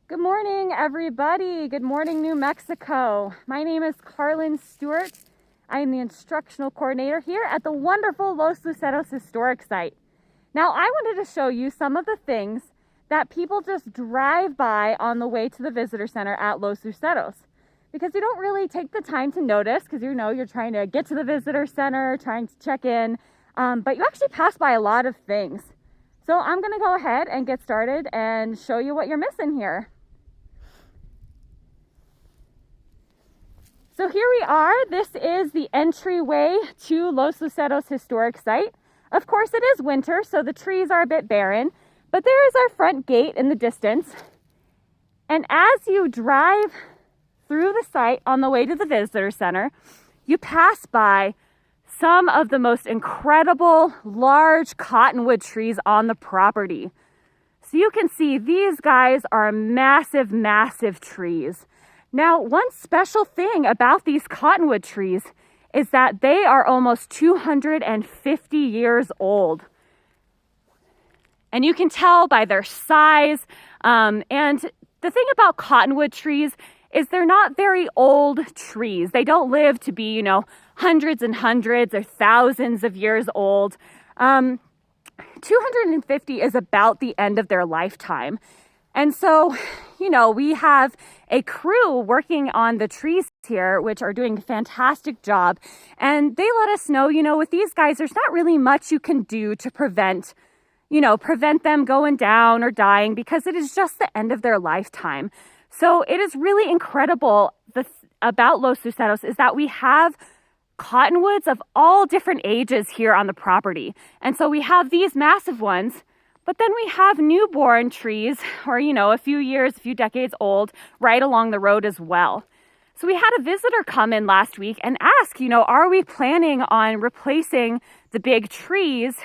Good morning, everybody. Good morning, New Mexico. My name is Carlyn Stewart. I am the Instructional Coordinator here at the wonderful Los Luceros Historic Site. Now, I wanted to show you some of the things that people just drive by on the way to the Visitor Center at Los Luceros, because you don't really take the time to notice because you're trying to get to the Visitor Center, trying to check in, but you actually pass by a lot of things. So I'm going to go ahead and get started and show you what you're missing here. So here we are. This is the entryway to Los Luceros Historic Site. Of course, it is winter, so the trees are a bit barren, but there is our front gate in the distance. And as you drive through the site on the way to the Visitor Center, you pass by some of the most incredible large cottonwood trees on the property. So you can see these guys are massive, massive trees. Now, one special thing about these cottonwood trees is that they are almost 250 years old. And you can tell by their size. And the thing about cottonwood trees is they're not very old trees. They don't live to be, hundreds and hundreds or thousands of years old. 250 is about the end of their lifetime. And so, we have a crew working on the trees here, which are doing a fantastic job. And they let us know, with these guys, there's not really much you can do to prevent them going down or dying, because it is just the end of their lifetime. So it is really incredible about Los Luceros is that we have cottonwoods of all different ages here on the property. And so we have these massive ones, but then we have newborn trees, or, a few decades old, right along the road as well. So we had a visitor come in last week and ask, are we planning on replacing the big trees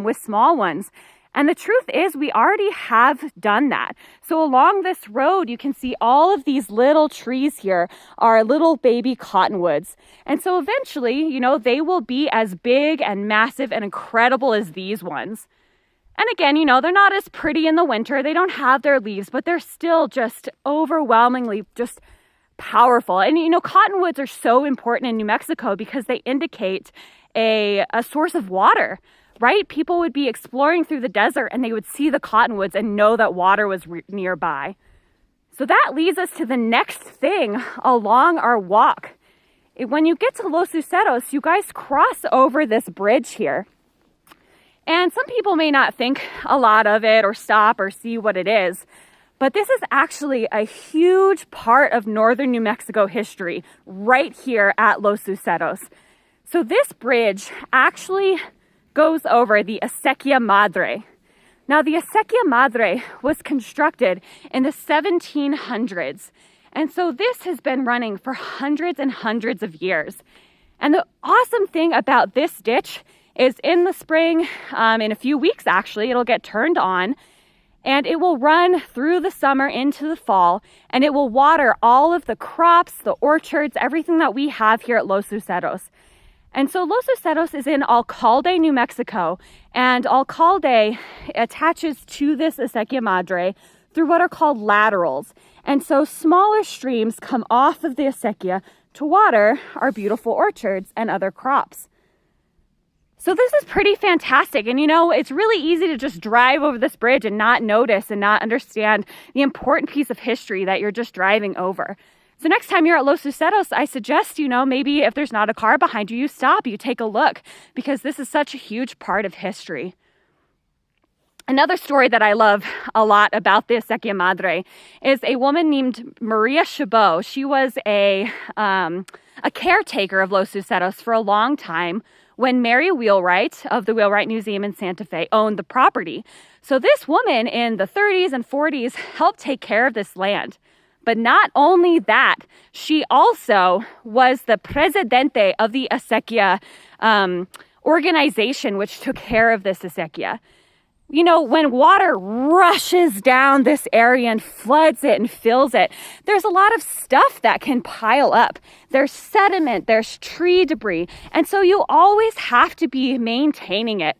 with small ones? And the truth is we already have done that. So along this road, you can see all of these little trees here are little baby cottonwoods. And so eventually, they will be as big and massive and incredible as these ones. And again, they're not as pretty in the winter. They don't have their leaves, but they're still just overwhelmingly just powerful. And, cottonwoods are so important in New Mexico because they indicate a source of water, right? People would be exploring through the desert and they would see the cottonwoods and know that water was nearby. So that leads us to the next thing along our walk. When you get to Los Luceros, you guys cross over this bridge here. And some people may not think a lot of it or stop or see what it is, but this is actually a huge part of northern New Mexico history right here at Los Luceros. So this bridge actually goes over the Acequia Madre. Now, the Acequia Madre was constructed in the 1700s, and so this has been running for hundreds and hundreds of years. And the awesome thing about this ditch is in the spring, in a few weeks actually, it'll get turned on and it will run through the summer into the fall, and it will water all of the crops, the orchards, everything that we have here at Los Luceros. And so Los Luceros is in Alcalde, New Mexico, and Alcalde attaches to this Acequia Madre through what are called laterals. And so smaller streams come off of the Acequia to water our beautiful orchards and other crops. So this is pretty fantastic. And it's really easy to just drive over this bridge and not notice and not understand the important piece of history that you're just driving over. So next time you're at Los Luceros, I suggest, maybe if there's not a car behind you, you stop, you take a look, because this is such a huge part of history. Another story that I love a lot about the Acequia Madre is a woman named Maria Chabot. She was a caretaker of Los Luceros for a long time when Mary Wheelwright of the Wheelwright Museum in Santa Fe owned the property. So this woman in the 30s and 40s helped take care of this land. But not only that, she also was the presidente of the Acequia organization, which took care of this Acequia. When water rushes down this area and floods it and fills it, there's a lot of stuff that can pile up. There's sediment, there's tree debris. And so you always have to be maintaining it.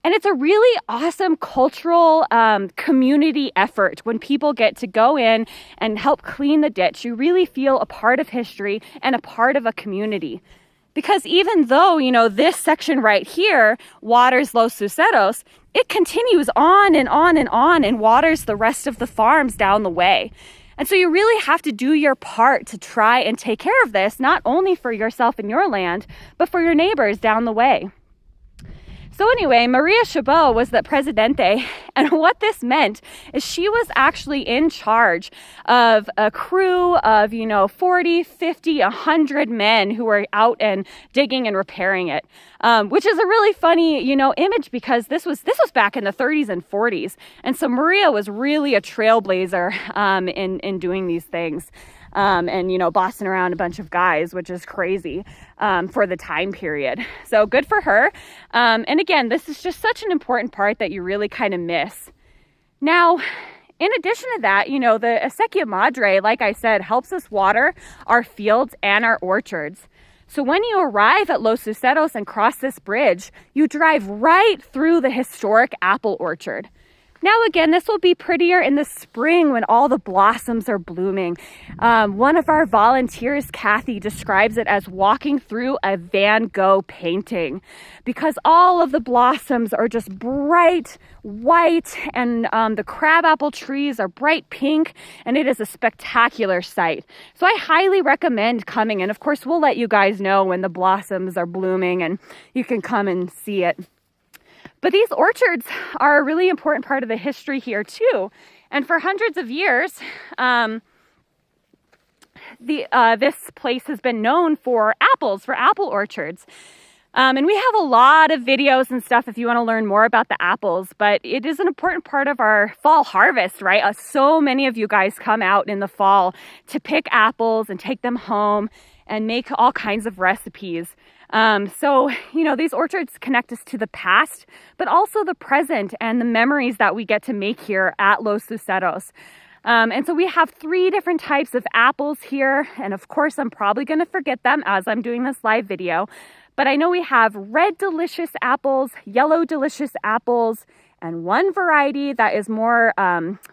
And it's a really awesome cultural community effort when people get to go in and help clean the ditch. You really feel a part of history and a part of a community. Because even though, this section right here waters Los Luceros, it continues on and on and on and waters the rest of the farms down the way. And so you really have to do your part to try and take care of this, not only for yourself and your land, but for your neighbors down the way. So anyway, Maria Chabot was the presidente, and what this meant is she was actually in charge of a crew of, 40, 50, 100 men who were out and digging and repairing it, which is a really funny, image, because this was back in the 30s and 40s. And so Maria was really a trailblazer in doing these things. And bossing around a bunch of guys, which is crazy for the time period. So good for her. And again, this is just such an important part that you really kind of miss. Now, in addition to that, the Acequia Madre, like I said, helps us water our fields and our orchards. So when you arrive at Los Luceros and cross this bridge, you drive right through the historic apple orchard. Now, again, this will be prettier in the spring when all the blossoms are blooming. One of our volunteers, Kathy, describes it as walking through a Van Gogh painting, because all of the blossoms are just bright white, and the crabapple trees are bright pink, and it is a spectacular sight. So I highly recommend coming, and of course we'll let you guys know when the blossoms are blooming and you can come and see it. But these orchards are a really important part of the history here too. And for hundreds of years, this place has been known for apples, for apple orchards. And we have a lot of videos and stuff if you want to learn more about the apples, but it is an important part of our fall harvest, right? So many of you guys come out in the fall to pick apples and take them home and make all kinds of recipes. So, these orchards connect us to the past, but also the present and the memories that we get to make here at Los Luceros. And so we have 3 different types of apples here. And of course, I'm probably going to forget them as I'm doing this live video. But I know we have red delicious apples, yellow delicious apples, and one variety that is more,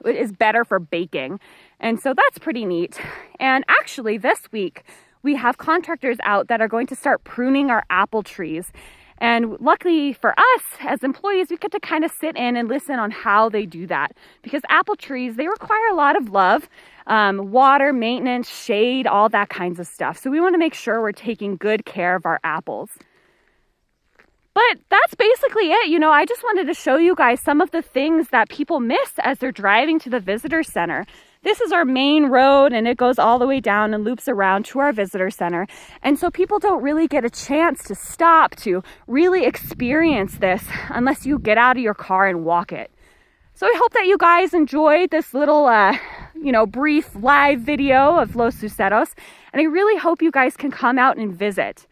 is better for baking. And so that's pretty neat. And actually this week, we have contractors out that are going to start pruning our apple trees. And luckily for us as employees, we get to kind of sit in and listen on how they do that. Because apple trees, they require a lot of love, water, maintenance, shade, all that kinds of stuff. So we want to make sure we're taking good care of our apples. But that's basically it. I just wanted to show you guys some of the things that people miss as they're driving to the visitor center. This is our main road, and it goes all the way down and loops around to our visitor center. And so people don't really get a chance to stop to really experience this unless you get out of your car and walk it. So I hope that you guys enjoyed this little, brief live video of Los Luceros. And I really hope you guys can come out and visit.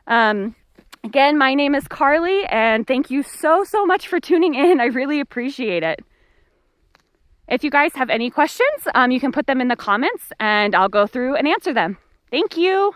Again, my name is Carly, and thank you so much for tuning in. I really appreciate it. If you guys have any questions, you can put them in the comments and I'll go through and answer them. Thank you.